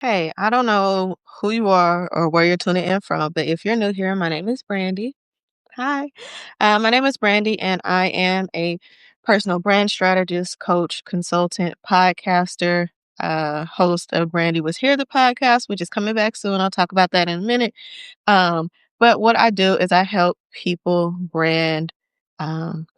Hey, I don't know who you are or where you're tuning in from, but if you're new here, my name is Brandy. Hi. My name is Brandy, and I am a personal brand strategist, coach, consultant, podcaster, host of Brandy Was Here, the podcast, which is coming back soon. I'll talk about that in a minute. Um, but what I do is I help people brand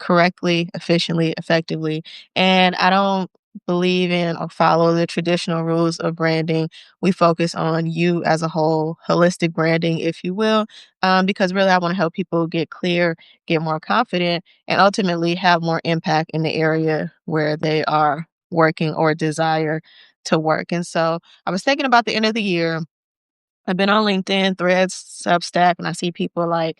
correctly, efficiently, effectively. And I don't believe in or follow the traditional rules of branding. We focus on you as a whole, holistic branding, if you will, because really I want to help people get clear, get more confident, and ultimately have more impact in the area where they are working or desire to work. And so I was thinking about the end of the year. I've been on LinkedIn, Threads, Substack, and I see people like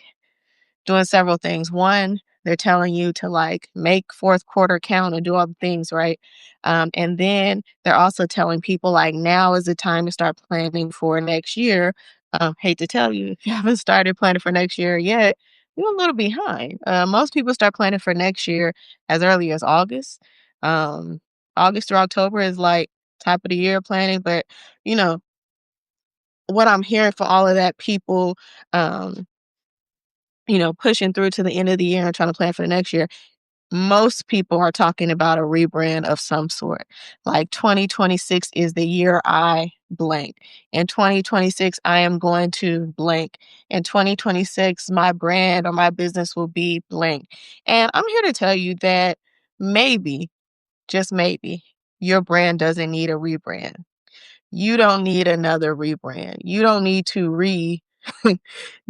doing several things. One, they're telling you to like make fourth quarter count and do all the things, right? And then they're also telling people like now is the time to start planning for next year. Hate to tell you, if you haven't started planning for next year yet, you're a little behind. Most people start planning for next year as early as August. Um, August through October is like type of the year planning, but you know, what I'm hearing for all of that people, um, pushing through to the end of the year and trying to plan for the next year, most people are talking about a rebrand of some sort. Like 2026 is the year I blank. In 2026, I am going to blank. In 2026, my brand or my business will be blank. And I'm here to tell you that maybe, just maybe, your brand doesn't need a rebrand. You don't need another rebrand. You don't need to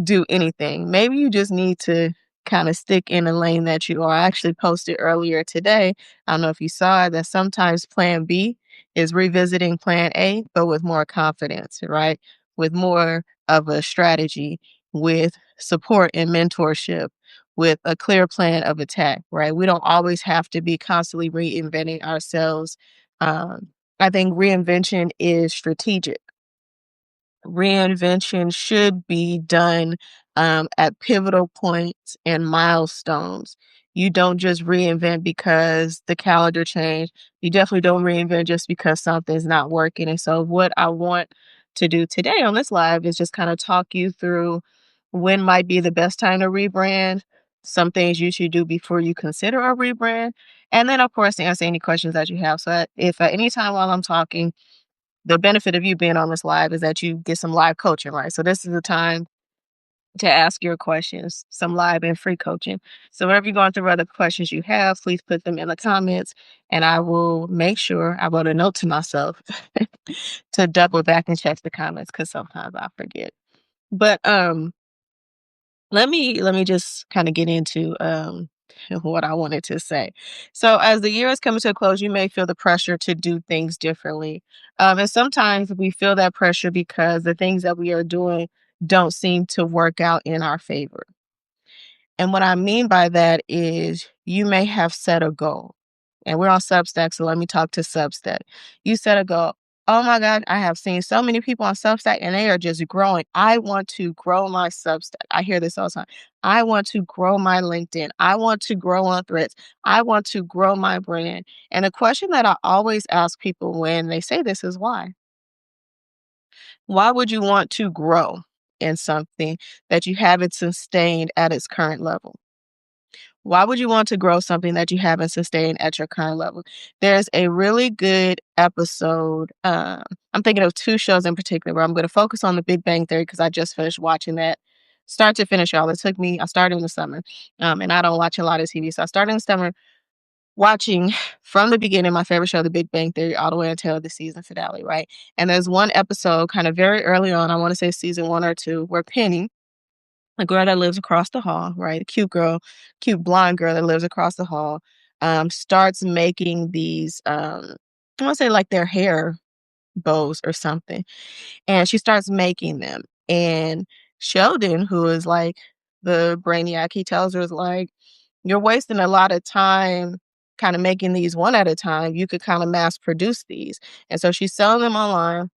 do anything. Maybe you just need to kind of stick in a lane that you are. I actually posted earlier today. I don't know if you saw it, that sometimes plan B is revisiting plan A, but with more confidence, right? With more of a strategy, with support and mentorship, with a clear plan of attack, right? We don't always have to be constantly reinventing ourselves. Um, I think reinvention is strategic. Reinvention should be done at pivotal points and milestones. You don't just reinvent because the calendar changed. You definitely don't reinvent just because something's not working. And so, what I want to do today on this live is just kind of talk you through when might be the best time to rebrand, some things you should do before you consider a rebrand, and then, of course, answer any questions that you have. So, if at any time while I'm talking, the benefit of you being on this live is that you get some live coaching, right? So this is the time to ask your questions, some live and free coaching. So wherever you're going through other questions you have, please put them in the comments and I will make sure I wrote a note to myself to double back and check the comments because sometimes I forget. But let me just kind of get into what I wanted to say. So as the year is coming to a close, you may feel the pressure to do things differently. And sometimes we feel that pressure because the things that we are doing don't seem to work out in our favor. And what I mean by that is you may have set a goal. And we're on Substack, so let me talk to Substack. You set a goal. Oh my God, I have seen so many people on Substack and they are just growing. I want to grow my Substack. I hear this all the time. I want to grow my LinkedIn. I want to grow on Threads. I want to grow my brand. And the question that I always ask people when they say this is why? Why would you want to grow in something that you haven't sustained at its current level? Why would you want to grow something that you haven't sustained at your current level? There's a really good episode. I'm thinking of two shows in particular where I'm going to focus on the Big Bang Theory because I just finished watching that start to finish, y'all. It took me, I started in the summer, and I don't watch a lot of TV. So I started in the summer watching from the beginning my favorite show, The Big Bang Theory, all the way until the season finale, right? And there's one episode kind of very early on, I want to say season one or two, where Penny, a girl that lives across the hall, right? A cute girl, cute blonde girl that lives across the hall, starts making these, I want to say like their hair bows or something. And she starts making them. And Sheldon, who is like the brainiac, he tells her, is like, you're wasting a lot of time kind of making these one at a time. You could kind of mass produce these. And so she's selling them online.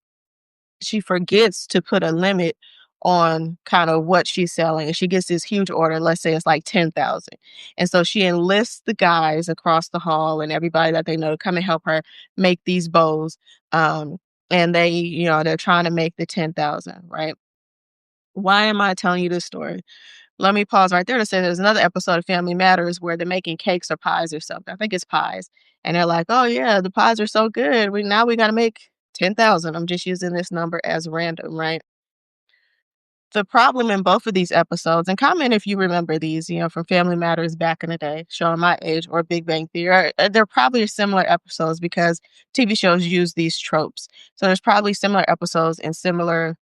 She forgets to put a limit on kind of what she's selling. And she gets this huge order, let's say it's like 10,000. And so she enlists the guys across the hall and everybody that they know to come and help her make these bows. Um, and they're trying to make the 10,000, right? Why am I telling you this story? Let me pause right there to say there's another episode of Family Matters where they're making cakes or pies or something. I think it's pies. And they're like, "Oh yeah, the pies are so good. We got to make 10,000." I'm just using this number as random, right? The problem in both of these episodes, and comment if you remember these, from Family Matters back in the day, showing my age, or Big Bang Theory. They're probably similar episodes because TV shows use these tropes. So there's probably similar episodes and similar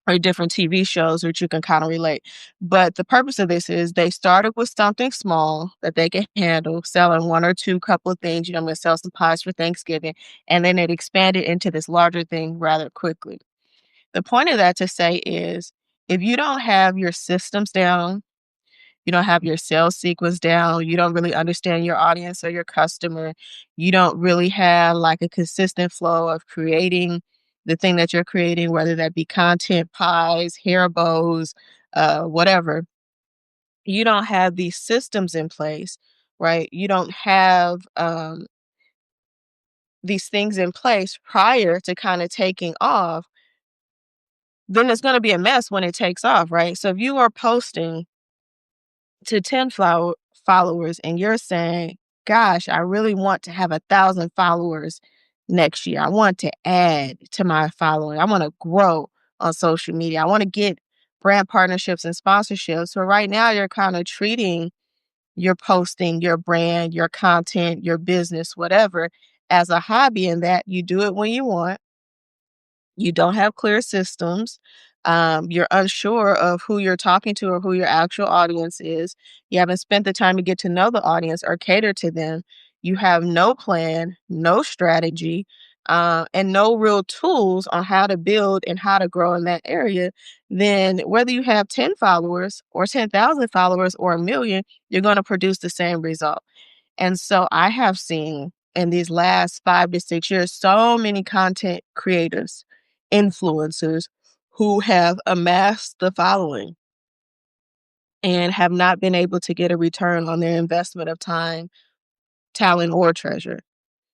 or different TV shows which you can kind of relate. But the purpose of this is they started with something small that they can handle, selling one or two couple of things. I'm going to sell some pies for Thanksgiving. And then it expanded into this larger thing rather quickly. The point of that to say is if you don't have your systems down, you don't have your sales sequence down, you don't really understand your audience or your customer, you don't really have like a consistent flow of creating the thing that you're creating, whether that be content, pies, hair bows, whatever. You don't have these systems in place, right? You don't have these things in place prior to kind of taking off, then it's going to be a mess when it takes off, right? So if you are posting to 10 followers and you're saying, gosh, I really want to have 1,000 followers next year. I want to add to my following. I want to grow on social media. I want to get brand partnerships and sponsorships. So right now you're kind of treating your posting, your brand, your content, your business, whatever, as a hobby, and that you do it when you want. You don't have clear systems. You're unsure of who you're talking to or who your actual audience is. You haven't spent the time to get to know the audience or cater to them. You have no plan, no strategy, and no real tools on how to build and how to grow in that area. Then, whether you have 10 followers or 10,000 followers or a million, you're going to produce the same result. And so I have seen in these last 5 to 6 years so many content creators, influencers who have amassed the following and have not been able to get a return on their investment of time, talent, or treasure.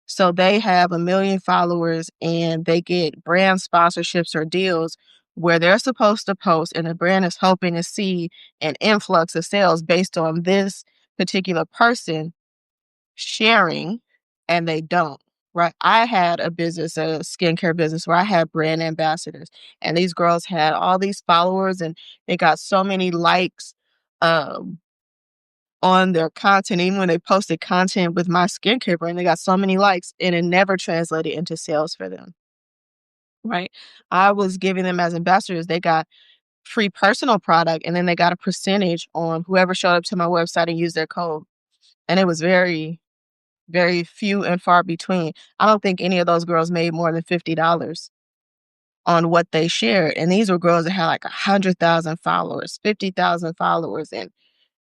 So they have a million followers and they get brand sponsorships or deals where they're supposed to post, and the brand is hoping to see an influx of sales based on this particular person sharing, and they don't, right? I had a business, a skincare business, where I had brand ambassadors, and these girls had all these followers and they got so many likes um, on their content. Even when they posted content with my skincare brand, they got so many likes and it never translated into sales for them, right? I was giving them as ambassadors, they got free personal product and then they got a percentage on whoever showed up to my website and used their code. And it was very few and far between. I don't think any of those girls made more than $50 on what they shared. And these were girls that had like 100,000 followers, 50,000 followers, and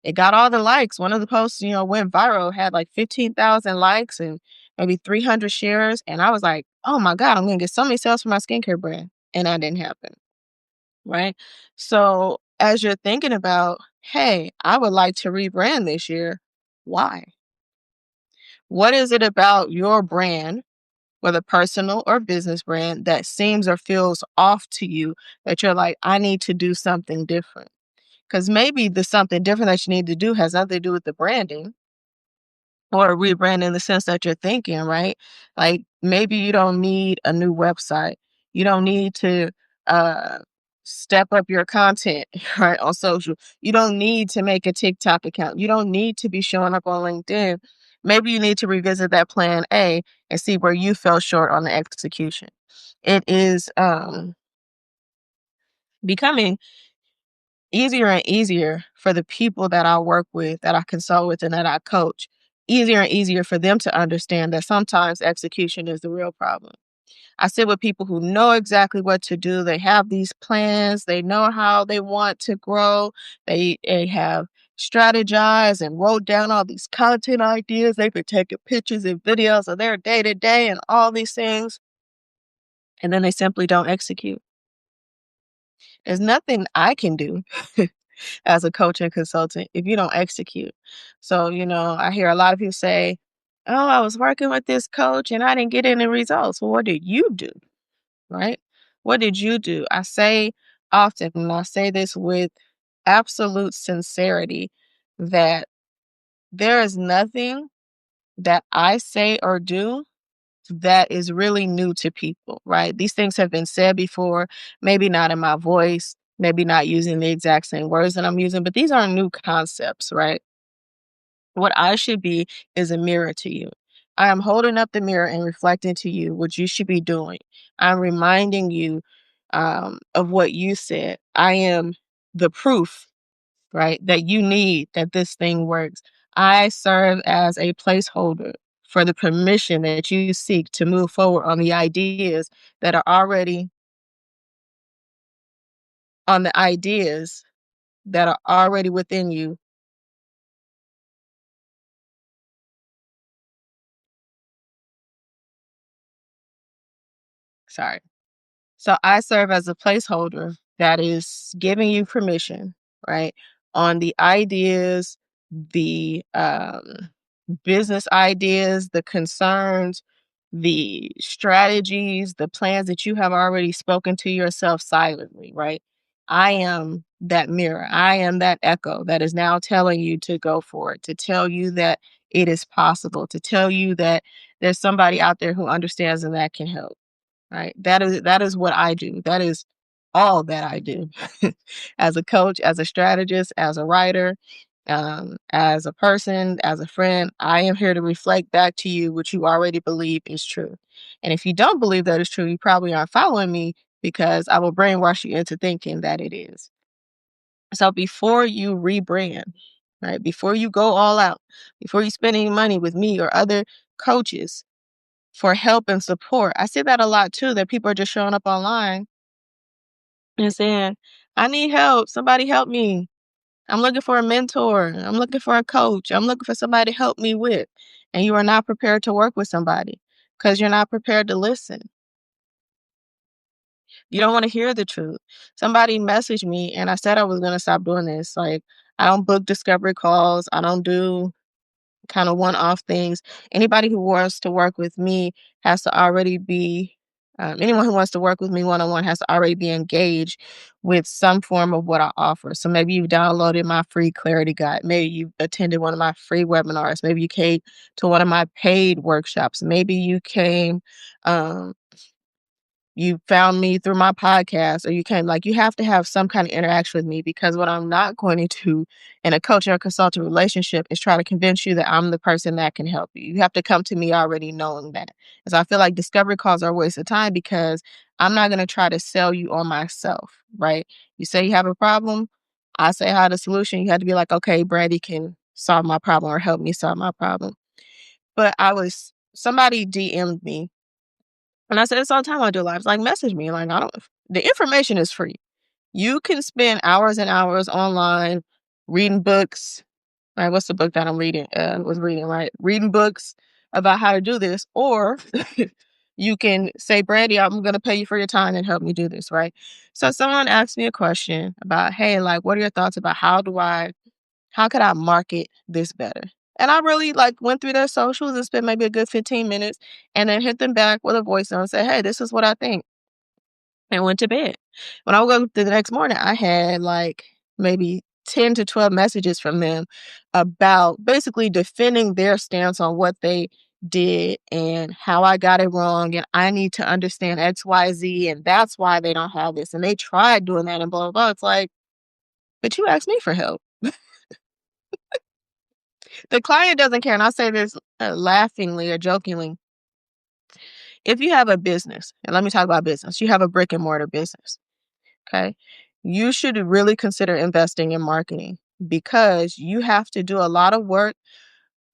it got all the likes. One of the posts, went viral, had like 15,000 likes and maybe 300 shares. And I was like, oh my God, I'm going to get so many sales for my skincare brand. And that didn't happen. Right. So as you're thinking about, hey, I would like to rebrand this year, why? What is it about your brand, whether personal or business brand, that seems or feels off to you that you're like, I need to do something different? Because maybe the something different that you need to do has nothing to do with the branding or rebrand in the sense that you're thinking, right? Like maybe you don't need a new website. You don't need to uh, step up your content, right, on social. You don't need to make a TikTok account. You don't need to be showing up on LinkedIn. Maybe you need to revisit that plan A and see where you fell short on the execution. It is becoming easier and easier for the people that I work with, that I consult with, and that I coach, easier and easier for them to understand that sometimes execution is the real problem. I sit with people who know exactly what to do. They have these plans. They know how they want to grow. They have strategized and wrote down all these content ideas. They've been taking pictures and videos of their day to day and all these things. And then they simply don't execute. There's nothing I can do as a coach and consultant if you don't execute. So, I hear a lot of people say, oh, I was working with this coach and I didn't get any results. Well, what did you do? right? What did you do? I say often, and I say this with absolute sincerity, that there is nothing that I say or do that is really new to people, right? These things have been said before, maybe not in my voice, maybe not using the exact same words that I'm using, but these aren't new concepts, right? What I should be is a mirror to you. I am holding up the mirror and reflecting to you what you should be doing. I'm reminding you of what you said. I am the proof, right, that you need that this thing works. I serve as a placeholder for the permission that you seek to move forward on the ideas that are already on the ideas that are already within you. Sorry. So I serve as a placeholder that is giving you permission, right, on the ideas, the business ideas, the concerns, the strategies, the plans that you have already spoken to yourself silently, right? I am that mirror. I am that echo that is now telling you to go for it, to tell you that it is possible, to tell you that there's somebody out there who understands and that can help. Right? That is what I do. That is all that I do as a coach, as a strategist, as a writer, as a person, as a friend. I am here to reflect back to you what you already believe is true. And if you don't believe that is true, you probably aren't following me because I will brainwash you into thinking that it is. So before you rebrand, right? Before you go all out, before you spend any money with me or other coaches, for help and support. I see that a lot too, that people are just showing up online and saying, I need help. Somebody help me. I'm looking for a mentor. I'm looking for a coach. I'm looking for somebody to help me with. And you are not prepared to work with somebody because you're not prepared to listen. You don't want to hear the truth. Somebody messaged me and I said I was going to stop doing this. Like, I don't book discovery calls. I don't do kind of one-off things. Anybody who wants to work with me has to already be anyone who wants to work with me one-on-one has to already be engaged with some form of what I offer. So maybe you've downloaded my free clarity guide. Maybe you've attended one of my free webinars. Maybe you came to one of my paid workshops. Maybe um, you found me through my podcast or you came, like, you have to have some kind of interaction with me, because what I'm not going to do in a coaching or consulting relationship is try to convince you that I'm the person that can help you. You have to come to me already knowing that. And so I feel like discovery calls are a waste of time because I'm not going to try to sell you on myself, right? You say you have a problem, I say how the solution. You have to be like, okay, Brandy can solve my problem or help me solve my problem. But somebody DM'd me and I said this all the time I do lives, like, message me. Like, I don't, the information is free. You can spend hours and hours online reading books. Right? What's the book that I'm reading? Was reading, right? Reading books about how to do this. Or you can say, Brandy, I'm going to pay you for your time and help me do this, right? So someone asked me a question about, hey, like, what are your thoughts about how could I market this better? And I really like went through their socials and spent maybe a good 15 minutes and then hit them back with a voice note and say, hey, this is what I think, and went to bed. When I woke up the next morning, I had like maybe 10 to 12 messages from them about basically defending their stance on what they did and how I got it wrong. And I need to understand XYZ. And that's why they don't have this. And they tried doing that and blah, blah, blah. It's like, but you asked me for help. The client doesn't care, and I say this laughingly or jokingly. If you have a business, and let me talk about business, you have a brick and mortar business, okay? You should really consider investing in marketing because you have to do a lot of work.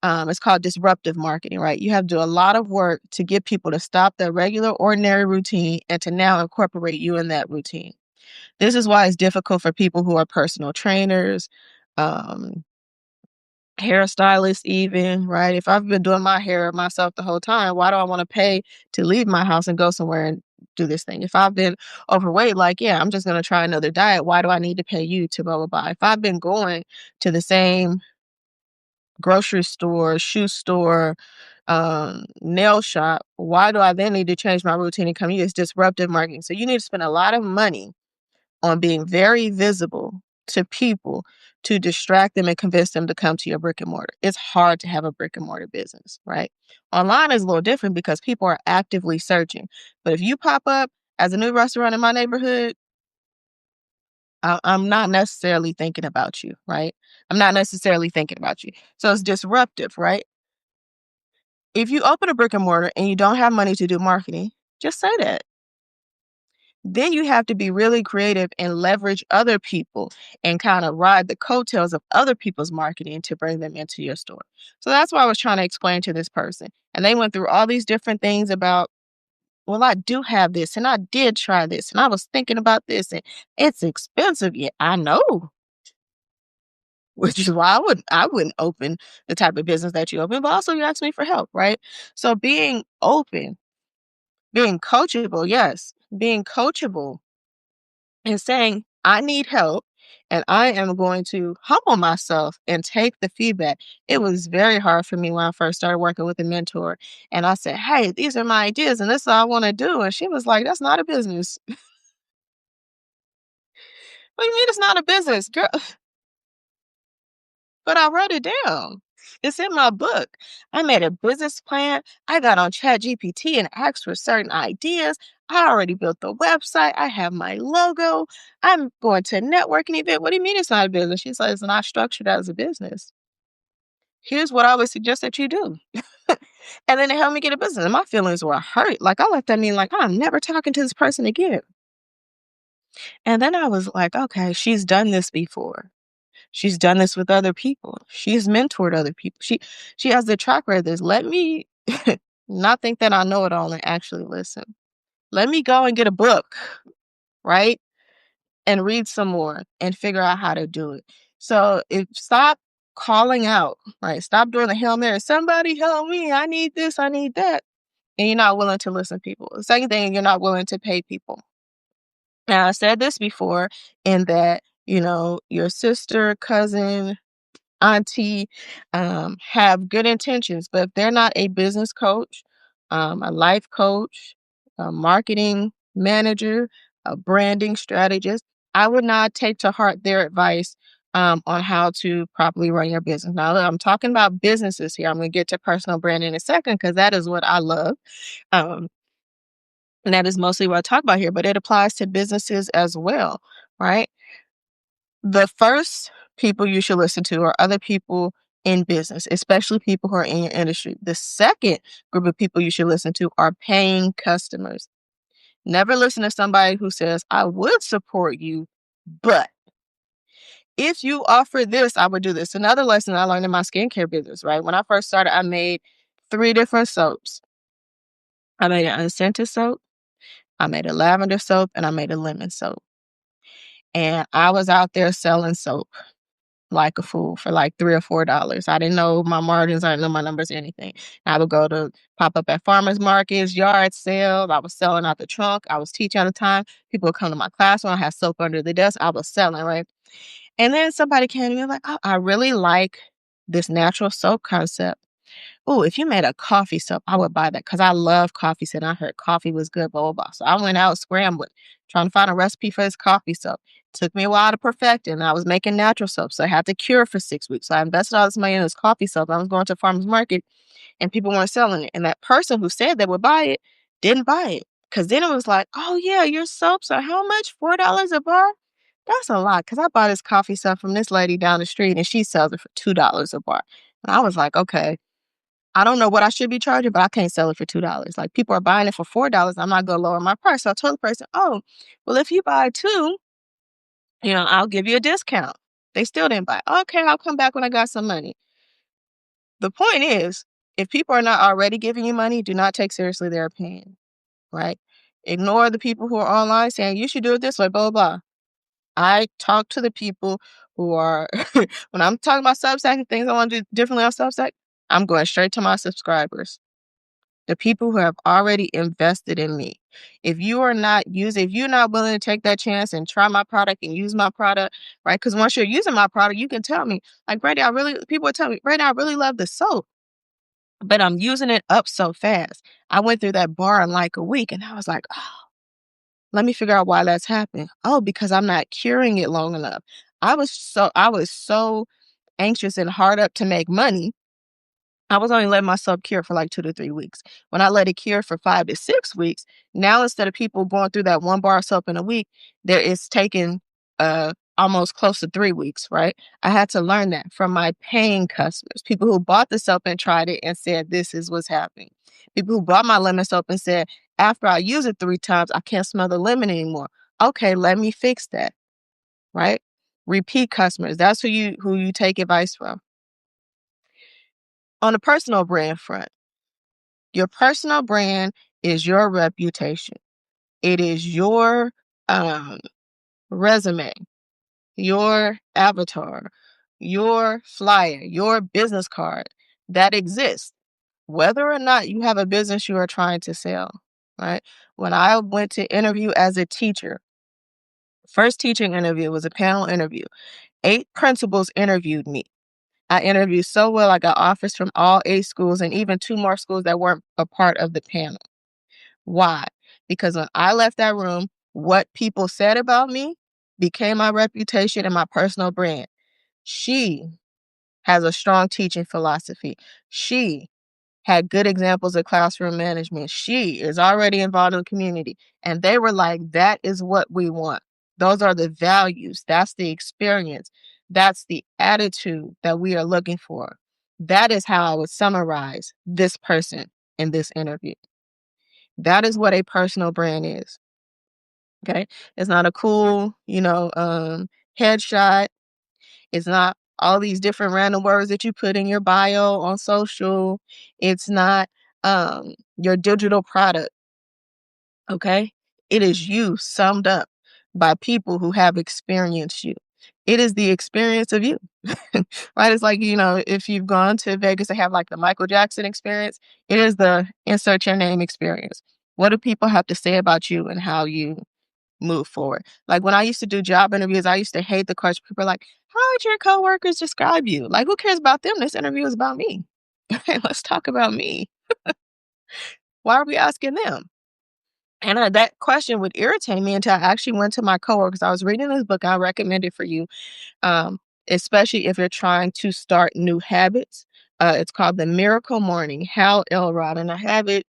It's called disruptive marketing, right? You have to do a lot of work to get people to stop their regular, ordinary routine and to now incorporate you in that routine. This is why it's difficult for people who are personal trainers, um, hairstylist even, right? If I've been doing my hair myself the whole time, why do I want to pay to leave my house and go somewhere and do this thing? If I've been overweight, like, yeah, I'm just going to try another diet. Why do I need to pay you to blah, blah, blah? If I've been going to the same grocery store, shoe store, nail shop, why do I then need to change my routine and come here? It's disruptive marketing. So you need to spend a lot of money on being very visible to people to distract them and convince them to come to your brick and mortar. It's hard to have a brick and mortar business, right? Online is a little different because people are actively searching. But if you pop up as a new restaurant in my neighborhood, I'm not necessarily thinking about you, right? I'm not necessarily thinking about you. So it's disruptive, right? If you open a brick and mortar and you don't have money to do marketing, just say that. Then you have to be really creative and leverage other people and kind of ride the coattails of other people's marketing to bring them into your store. So that's what I was trying to explain to this person. And they went through all these different things about, well, I do have this and I did try this and I was thinking about this and it's expensive. Yeah, I know. Which is why I wouldn't open the type of business that you open, but also you asked me for help, right? So being open, being coachable, yes, being coachable and saying, I need help and I am going to humble myself and take the feedback. It was very hard for me when I first started working with a mentor. And I said, hey, these are my ideas and this is what I want to do. And she was like, that's not a business. What do you mean it's not a business? Girl, but I wrote it down. It's in my book. I made a business plan. I got on ChatGPT and asked for certain ideas. I already built the website. I have my logo. I'm going to a networking event. What do you mean it's not a business? She said it's not structured as a business. Here's what I would suggest that you do. And then it helped me get a business. And my feelings were hurt. Like I left that mean like I'm never talking to this person again. And then I was like, okay, she's done this before. She's done this with other people. She's mentored other people. She has the track record of this. Let me not think that I know it all and actually listen. Let me go and get a book, right? And read some more and figure out how to do it. So if stop calling out, right? Stop doing the Hail Mary. Somebody help me. I need this. I need that. And you're not willing to listen to people. The second thing, you're not willing to pay people. Now I said this before in that, your sister, cousin, auntie have good intentions, but if they're not a business coach, a life coach, a marketing manager, a branding strategist, I would not take to heart their advice on how to properly run your business. Now, look, I'm talking about businesses here. I'm going to get to personal branding in a second because that is what I love. Um, and that is mostly what I talk about here, but it applies to businesses as well, right? The first people you should listen to are other people in business, especially people who are in your industry. The second group of people you should listen to are paying customers. Never listen to somebody who says, I would support you, but if you offer this, I would do this. Another lesson I learned in my skincare business, right? When I first started, I made 3 different soaps. I made an unscented soap, I made a lavender soap, and I made a lemon soap. And I was out there selling soap like a fool for like $3 or $4. I didn't know my margins, I didn't know my numbers, anything. I would go to pop up at farmers markets, yard sales. I was selling out the trunk. I was teaching at the time. People would come to my classroom. I had soap under the desk. I was selling, right? And then somebody came to me like, oh, I really like this natural soap concept. Oh, if you made a coffee soap, I would buy that because I love coffee soap. I heard coffee was good, blah, blah, blah. So I went out scrambling, trying to find a recipe for this coffee soap. Took me a while to perfect it, and I was making natural soap. So I had to cure for 6 weeks. So I invested all this money in this coffee soap. I was going to a farmer's market, and people weren't selling it. And that person who said they would buy it didn't buy it. Because then it was like, oh, yeah, your soaps are how much? $4 a bar? That's a lot. Because I bought this coffee soap from this lady down the street, and she sells it for $2 a bar. And I was like, okay, I don't know what I should be charging, but I can't sell it for $2. Like people are buying it for $4. I'm not going to lower my price. So I told the person, oh, well, if you buy 2, I'll give you a discount. They still didn't buy. Okay, I'll come back when I got some money. The point is, if people are not already giving you money, do not take seriously their opinion, right? Ignore the people who are online saying you should do it this way, blah, blah, blah. I talk to the people who are, when I'm talking about Substack and things I want to do differently on Substack, I'm going straight to my subscribers, the people who have already invested in me. If you're not willing to take that chance and try my product and use my product, right? Because once you're using my product, you can tell me, like, Brady, people will tell me, Brady, I really love the soap. but I'm using it up so fast. I went through that bar in like a week and I was like, oh, let me figure out why that's happening. Oh, because I'm not curing it long enough. I was so anxious and hard up to make money. I was only letting myself cure for like 2 to 3 weeks. When I let it cure for 5 to 6 weeks, now instead of people going through that one bar of soap in a week, there is taking almost close to 3 weeks, right? I had to learn that from my paying customers, people who bought the soap and tried it and said, this is what's happening. People who bought my lemon soap and said, after I use it 3 times, I can't smell the lemon anymore. Okay, let me fix that, right? Repeat customers. That's who you take advice from. On the personal brand front, your personal brand is your reputation. It is your um, resume, your avatar, your flyer, your business card that exists, whether or not you have a business you are trying to sell, right? When I went to interview as a teacher, first teaching interview was a panel interview. 8 principals interviewed me. I interviewed so well, I got offers from all 8 schools and even 2 more schools that weren't a part of the panel. Why? Because when I left that room, what people said about me became my reputation and my personal brand. She has a strong teaching philosophy. She had good examples of classroom management. She is already involved in the community. And they were like, that is what we want. Those are the values. That's the experience. That's the attitude that we are looking for. That is how I would summarize this person in this interview. That is what a personal brand is. Okay. It's not a cool, headshot. It's not all these different random words that you put in your bio on social. It's not your digital product. Okay. It is you summed up by people who have experienced you. It is the experience of you. Right? It's like, if you've gone to Vegas and have like the Michael Jackson experience, it is the insert your name experience. What do people have to say about you and how you move forward? Like when I used to do job interviews, I used to hate the question. People are like, how would your coworkers describe you? Like, who cares about them? This interview is about me. Let's talk about me. Why are we asking them? And that question would irritate me until I actually went to my coworkers. I was reading this book I recommended for you, um, especially if you're trying to start new habits. It's called The Miracle Morning, Hal Elrod, and I have it.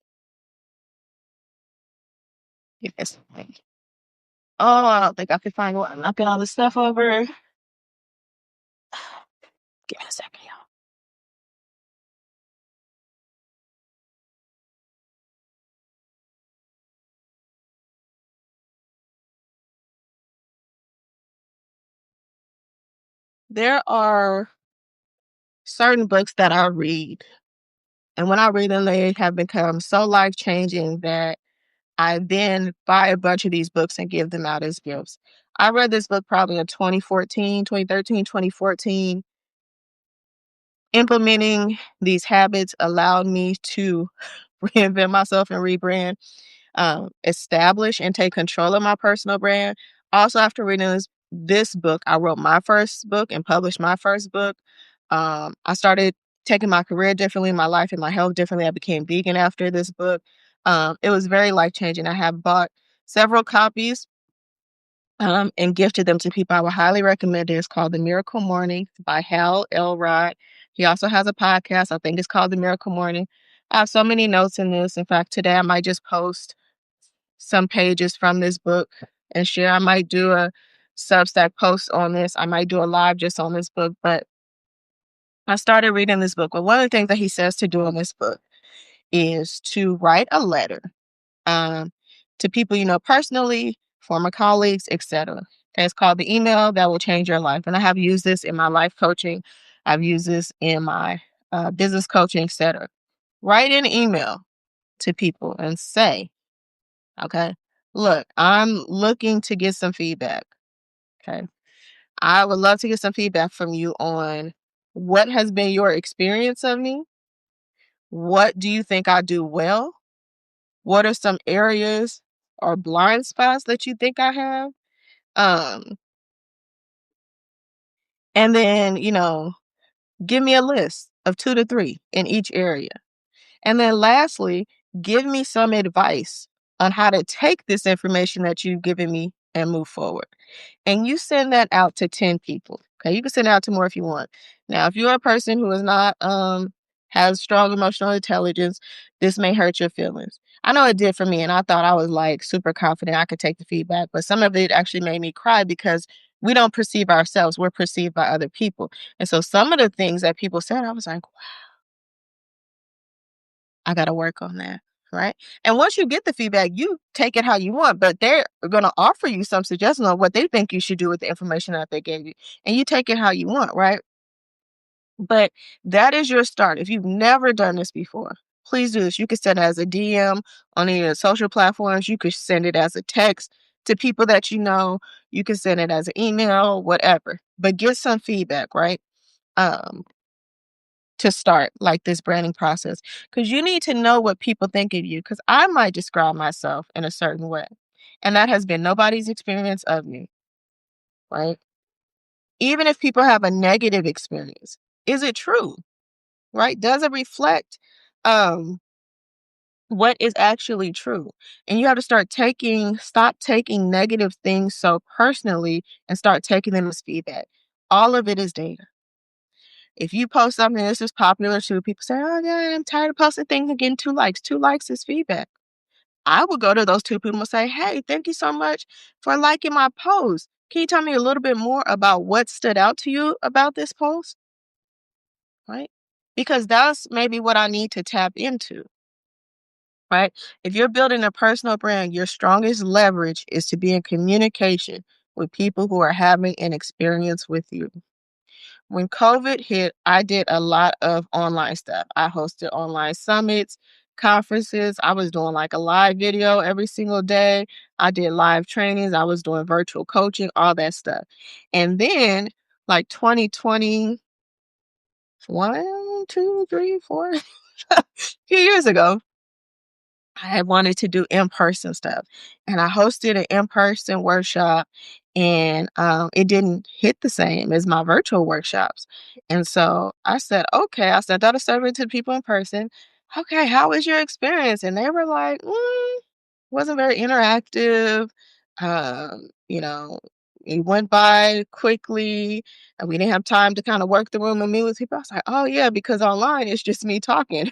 Yes. Oh, I don't think I could find one. Knocking all this stuff over. Give me a second, y'all. There are certain books that I read, and when I read them, they have become so life changing that I then buy a bunch of these books and give them out as gifts. I read this book probably in 2014, 2013, 2014. Implementing these habits allowed me to reinvent myself and rebrand, establish and take control of my personal brand. Also, after reading this book, I wrote my first book and published my first book. I started taking my career differently, my life and my health differently. I became vegan after this book. It was very life changing. I have bought several copies and gifted them to people. I would highly recommend it. It's called The Miracle Morning by Hal Elrod. He also has a podcast. I think it's called The Miracle Morning. I have so many notes in this. In fact, today I might just post some pages from this book and share. I might do a Substack post on this. I might do a live just on this book. But I started reading this book. Well, one of the things that he says to do in this book is to write a letter um, to people you know personally, former colleagues, etc. It's called The Email That Will Change Your Life. And I have used this in my life coaching. I've used this in my business coaching, etc. Write an email to people and say, okay, look, I'm looking to get some feedback. Okay. I would love to get some feedback from you on what has been your experience of me. What do you think I do well? What are some areas or blind spots that you think I have? Um, and then, give me a list of 2 to 3 in each area. And then lastly, give me some advice on how to take this information that you've given me and move forward. And you send that out to 10 people. Okay. You can send it out to more if you want. Now, if you're a person who is not, has strong emotional intelligence, this may hurt your feelings. I know it did for me, and I thought I was like super confident I could take the feedback, but some of it actually made me cry because we don't perceive ourselves, we're perceived by other people. And so some of the things that people said, I was like, I got to work on that. Right. And once you get the feedback, you take it how you want, but they're going to offer you some suggestions on what they think you should do with the information that they gave you. And you take it how you want. Right. But that is your start. If you've never done this before, please do this. You can send it as a DM on any of the social platforms. You could send it as a text to people that you know. You can send it as an email, whatever. But get some feedback, right? Um, to start like this branding process, because you need to know what people think of you. Because I might describe myself in a certain way, and that has been nobody's experience of me, right? Even if people have a negative experience, is it true? Right? Does it reflect um what is actually true? And you have to stop taking negative things so personally and start taking them as feedback. All of it is data. If you post something, this is popular too, people say, oh yeah, I'm tired of posting things and getting 2 likes. 2 likes is feedback. I would go to those 2 people and say, hey, thank you so much for liking my post. Can you tell me a little bit more about what stood out to you about this post? Right? Because that's maybe what I need to tap into. Right? If you're building a personal brand, your strongest leverage is to be in communication with people who are having an experience with you. When COVID hit, I did a lot of online stuff. I hosted online summits, conferences. I was doing like a live video every single day. I did live trainings. I was doing virtual coaching, all that stuff. And then, like 2021, 2, 3, 4, a few years ago, I had wanted to do in-person stuff, and I hosted an in-person workshop, and it didn't hit the same as my virtual workshops. And so I said, okay, I sent out a survey to people in person. Okay, how was your experience? And they were like, wasn't very interactive. You know, it went by quickly, and we didn't have time to kind of work the room and meet with people. I was like, oh yeah, because online it's just me talking.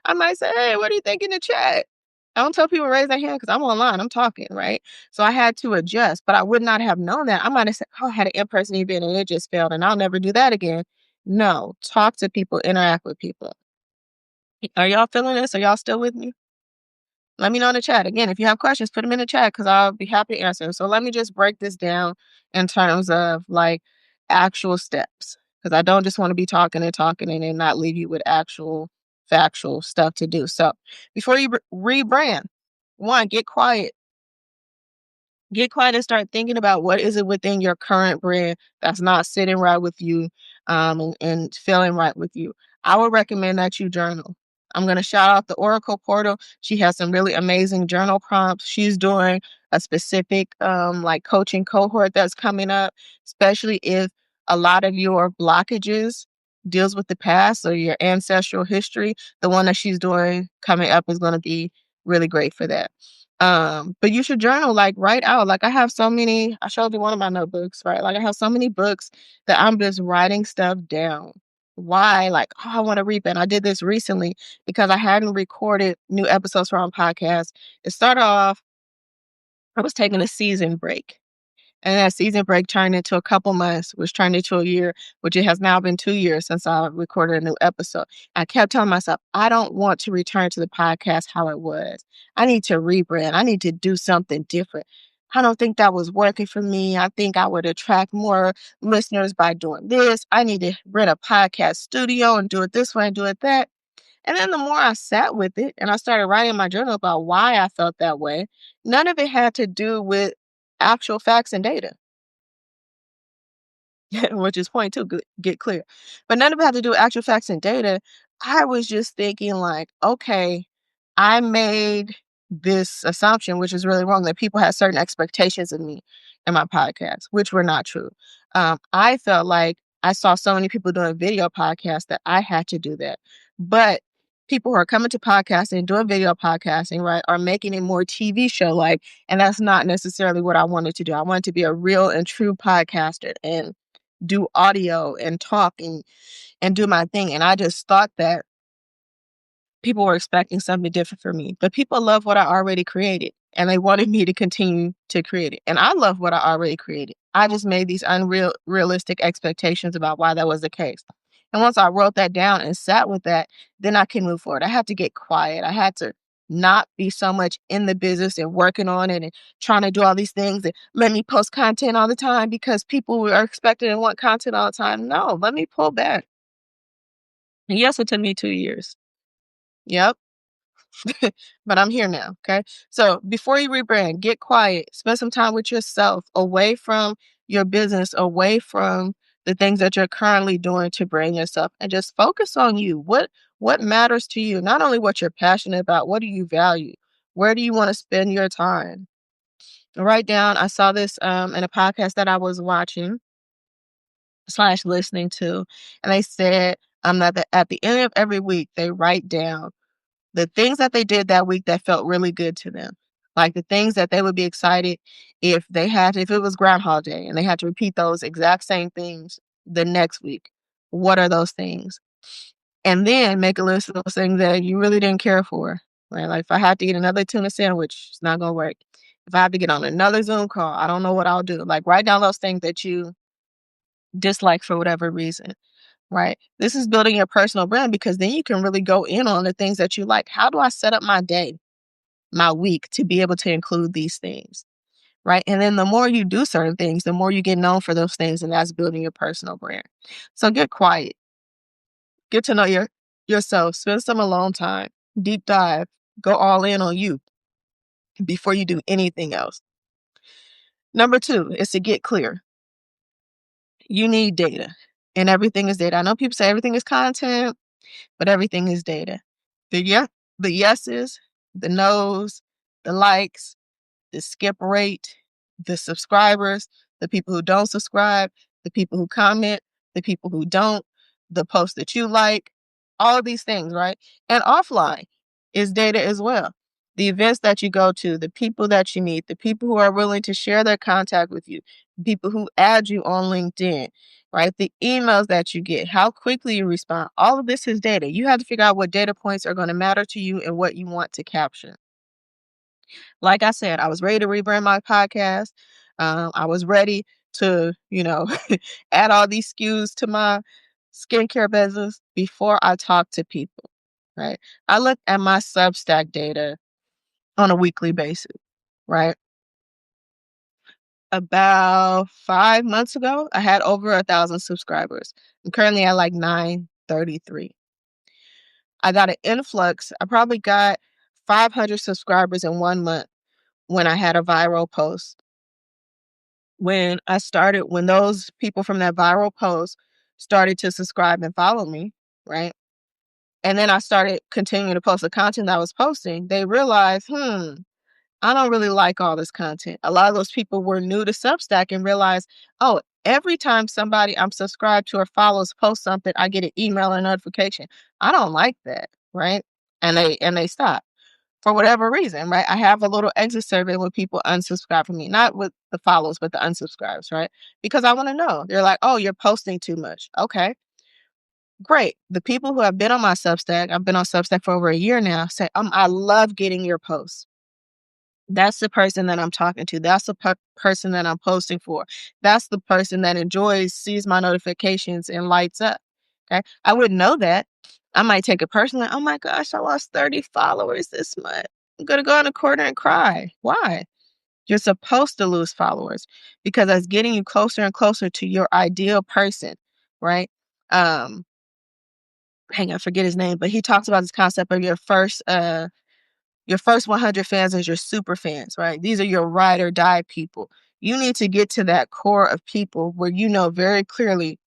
I might say, "Hey, what do you think in the chat?" I don't tell people to raise their hand because I'm online, I'm talking, right? So I had to adjust, but I would not have known that. I might have said, "Oh, I had an in-person event and it just failed, and I'll never do that again." No, talk to people, interact with people. Are y'all feeling this? Are y'all still with me? Let me know in the chat. Again, if you have questions, put them in the chat because I'll be happy to answer. So let me just break this down in terms of like actual steps, because I don't just want to be talking and then not leave you with actual factual stuff to do. So before you rebrand, one, get quiet. Get quiet and start thinking about what is it within your current brand that's not sitting right with you, and feeling right with you. I would recommend that you journal. I'm going to shout out the Oracle portal. She has some really amazing journal prompts. She's doing a specific like coaching cohort that's coming up, especially if a lot of your blockages deals with the past or your ancestral history. The one that she's doing coming up is going to be really great for that. But you should journal, like write out. Like I have so many, I showed you one of my notebooks, right? Like I have so many books that I'm just writing stuff down. Why? Like, oh, I want to reap it. I did this recently because I hadn't recorded new episodes for our podcast. It started off, I was taking a season break. And that season break turned into a couple months, which turned into a year, which it has now been 2 years since I recorded a new episode. I kept telling myself, I don't want to return to the podcast how it was. I need to rebrand. I need to do something different. I don't think that was working for me. I think I would attract more listeners by doing this. I need to rent a podcast studio and do it this way and do it that. And then the more I sat with it and I started writing in my journal about why I felt that way, none of it had to do with actual facts and data, which is point two, get clear. But none of it had to do with actual facts and data. I was just thinking like, okay, I made this assumption, which is really wrong, that people had certain expectations of me in my podcast, which were not true. I felt like I saw so many people doing video podcasts that I had to do that. But people who are coming to podcasting, doing video podcasting, right, are making it more TV show like, and that's not necessarily what I wanted to do. I wanted to be a real and true podcaster and do audio and talk and do my thing. And I just thought that people were expecting something different from me, but people love what I already created and they wanted me to continue to create it. And I love what I already created. I just made these realistic expectations about why that was the case. And once I wrote that down and sat with that, then I can move forward. I had to get quiet. I had to not be so much in the business and working on it and trying to do all these things and let me post content all the time because people are expecting and want content all the time. No, let me pull back. And yes, it took me 2 years. Yep. But I'm here now. Okay. So before you rebrand, get quiet, spend some time with yourself, away from your business, away from the things that you're currently doing to brand yourself, and just focus on you. What matters to you? Not only what you're passionate about, what do you value? Where do you want to spend your time? Write down. I saw this in a podcast that I was watching slash listening to, and they said that at the end of every week they write down the things that they did that week that felt really good to them. Like the things that they would be excited if it was Groundhog Day and they had to repeat those exact same things the next week. What are those things? And then make a list of those things that you really didn't care for. Right? Like if I have to eat another tuna sandwich, it's not gonna work. If I have to get on another Zoom call, I don't know what I'll do. Like write down those things that you dislike for whatever reason. Right. This is building your personal brand because then you can really go in on the things that you like. How do I set up my day, my week to be able to include these things? Right. And then the more you do certain things, the more you get known for those things. And that's building your personal brand. So get quiet, get to know yourself, spend some alone time, deep dive, go all in on you before you do anything else. Number 2 is to get clear. You need data, and everything is data. I know people say everything is content, but everything is data. The yes, the yeses, the nos, the likes, the skip rate, the subscribers, the people who don't subscribe, the people who comment, the people who don't, the posts that you like, all of these things, right? And offline is data as well. The events that you go to, the people that you meet, the people who are willing to share their contact with you, the people who add you on LinkedIn, right? The emails that you get, how quickly you respond, all of this is data. You have to figure out what data points are going to matter to you and what you want to capture. Like I said, I was ready to rebrand my podcast. I was ready to, add all these SKUs to my skincare business before I talked to people, right? I looked at my Substack data on a weekly basis, right? About 5 months ago, I had over 1,000 subscribers. I'm currently at like 933. I got an influx. I probably got 500 subscribers in 1 month when I had a viral post. When those people from that viral post started to subscribe and follow me, right? And then I started continuing to post the content that I was posting, they realized, I don't really like all this content. A lot of those people were new to Substack and realized, oh, every time somebody I'm subscribed to or follows posts something, I get an email or notification. I don't like that, right? And they stop for whatever reason, right? I have a little exit survey when people unsubscribe from me, not with the follows, but the unsubscribes, right? Because I want to know. They're like, oh, you're posting too much. Okay, great. The people who have been on my Substack, I've been on Substack for over a year now, say, I love getting your posts. That's the person that I'm talking to. That's the person that I'm posting for. That's the person that sees my notifications and lights up. Okay. I wouldn't know that. I might take it personally. Oh my gosh, I lost 30 followers this month. I'm going to go in a corner and cry. Why? You're supposed to lose followers because that's getting you closer and closer to your ideal person, right? Hang on, I forget his name, but he talks about this concept of your first 100 fans is your super fans, right? These are your ride or die people. You need to get to that core of people where you know very clearly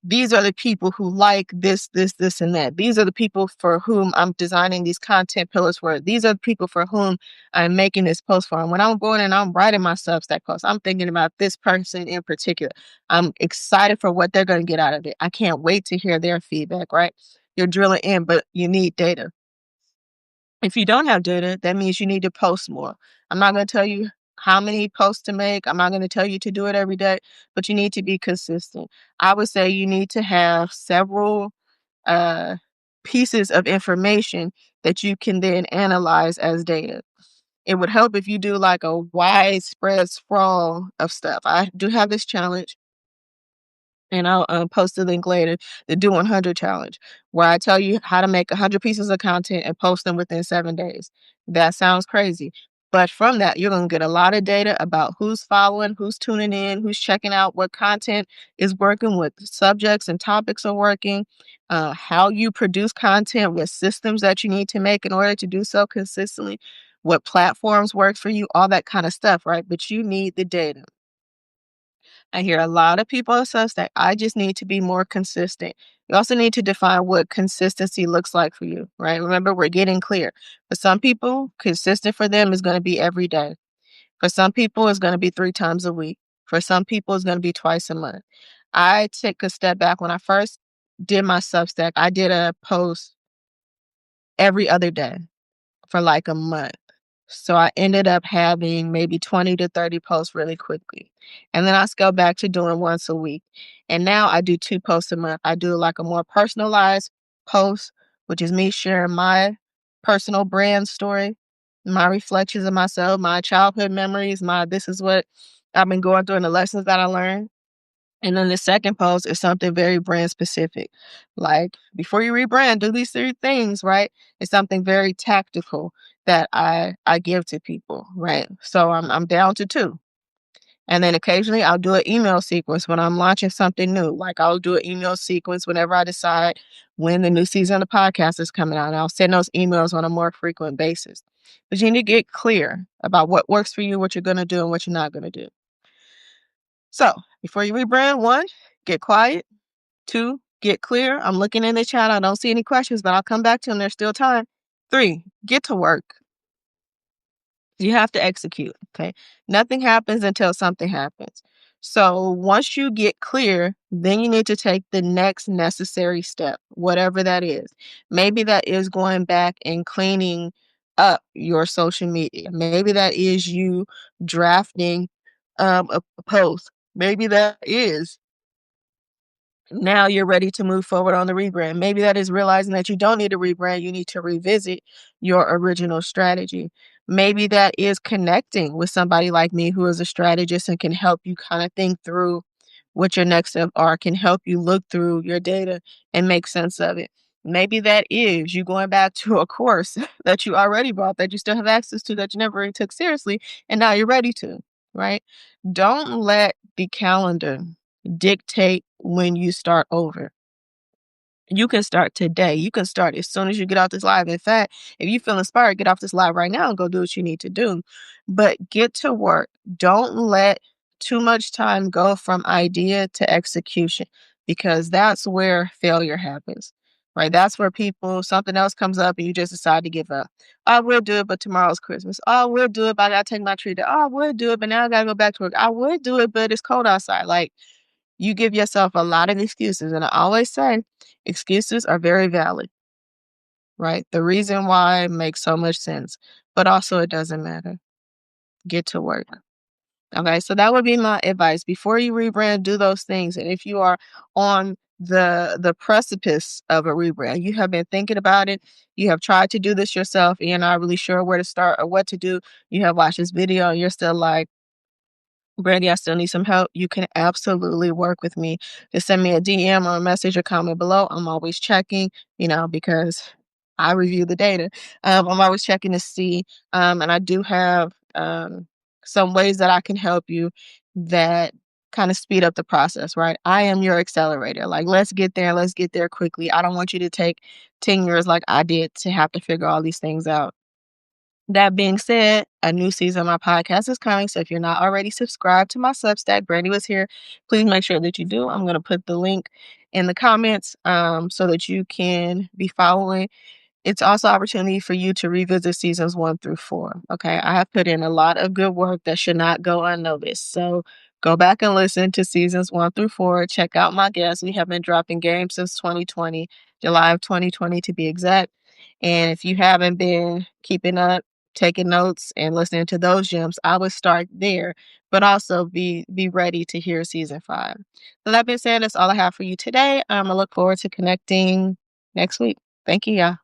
these are the people who like this, this, this, and that. These are the people for whom I'm designing these content pillars for. These are the people for whom I'm making this post for. And when I'm going and I'm writing my Substack post, I'm thinking about this person in particular. I'm excited for what they're going to get out of it. I can't wait to hear their feedback, right? you're drilling in, but you need data. If you don't have data, that means you need to post more. I'm not going to tell you how many posts to make. I'm not going to tell you to do it every day, but you need to be consistent. I would say you need to have several uh, pieces of information that you can then analyze as data. It would help if you do like a widespread sprawl of stuff. I do have this challenge, and I'll post a link later, the Do 100 challenge, where I tell you how to make 100 pieces of content and post them within 7 days. That sounds crazy. But from that, you're going to get a lot of data about who's following, who's tuning in, who's checking out, what content is working, what subjects and topics are working, how you produce content, what systems that you need to make in order to do so consistently, what platforms work for you, all that kind of stuff, right? But you need the data. I hear a lot of people say that I just need to be more consistent. You also need to define what consistency looks like for you, right? Remember, we're getting clear. For some people, consistent for them is going to be every day. For some people, it's going to be 3 times a week. For some people, it's going to be twice a month. I took a step back when I first did my Substack. I did a post every other day for like a month. So I ended up having maybe 20 to 30 posts really quickly. And then I scaled back to doing once a week. And now I do 2 posts a month. I do like a more personalized post, which is me sharing my personal brand story, my reflections of myself, my childhood memories, my this is what I've been going through and the lessons that I learned. And then the second post is something very brand specific. Like before you rebrand, do these 3 things, right? It's something very tactical that I give to people, right? So I'm down to 2. And then occasionally I'll do an email sequence when I'm launching something new. Like I'll do an email sequence whenever I decide when the new season of the podcast is coming out. And I'll send those emails on a more frequent basis. But you need to get clear about what works for you, what you're going to do, and what you're not going to do. So before you rebrand, 1, get quiet. 2, get clear. I'm looking in the chat. I don't see any questions, but I'll come back to them. There's still time. 3, get to work. You have to execute. Okay. Nothing happens until something happens. So once you get clear, then you need to take the next necessary step, whatever that is. Maybe that is going back and cleaning up your social media. Maybe that is you drafting a post. Maybe that is now you're ready to move forward on the rebrand. Maybe that is realizing that you don't need to rebrand, you need to revisit your original strategy. Maybe that is connecting with somebody like me who is a strategist and can help you kind of think through what your next step are, can help you look through your data and make sense of it. Maybe that is you going back to a course that you already bought that you still have access to that you never really took seriously, and now you're ready to, right? Don't let the calendar dictate when you start over. You can start today. You can start as soon as you get off this live. In fact, if you feel inspired, get off this live right now and go do what you need to do. But get to work. Don't let too much time go from idea to execution, because that's where failure happens, right? That's where something else comes up and you just decide to give up. Oh, we'll do it, but tomorrow's Christmas. Oh, we'll do it, but I got to take my tree down. Oh, we'll do it, but now I got to go back to work. I would do it, but it's cold outside. Like, you give yourself a lot of excuses. And I always say excuses are very valid, right? The reason why makes so much sense, but also it doesn't matter. Get to work. Okay, so that would be my advice. Before you rebrand, do those things. And if you are on the precipice of a rebrand, you have been thinking about it, you have tried to do this yourself, and you're not really sure where to start or what to do, you have watched this video and you're still like, Brandy, I still need some help. You can absolutely work with me. Just send me a DM or a message or comment below. I'm always checking, because I review the data. I'm always checking to see. And I do have some ways that I can help you that kind of speed up the process, right? I am your accelerator. Like, let's get there. Let's get there quickly. I don't want you to take 10 years like I did to have to figure all these things out. That being said, a new season of my podcast is coming. So if you're not already subscribed to my Substack, Brandy was here, please make sure that you do. I'm going to put the link in the comments so that you can be following. It's also opportunity for you to revisit seasons 1 through 4. Okay. I have put in a lot of good work that should not go unnoticed. So go back and listen to seasons 1 through 4. Check out my guests. We have been dropping games since 2020. July of 2020 to be exact. And if you haven't been keeping up, taking notes and listening to those gems, I would start there, but also be ready to hear season 5. So that being said, that's all I have for you today. I look forward to connecting next week. Thank you, y'all.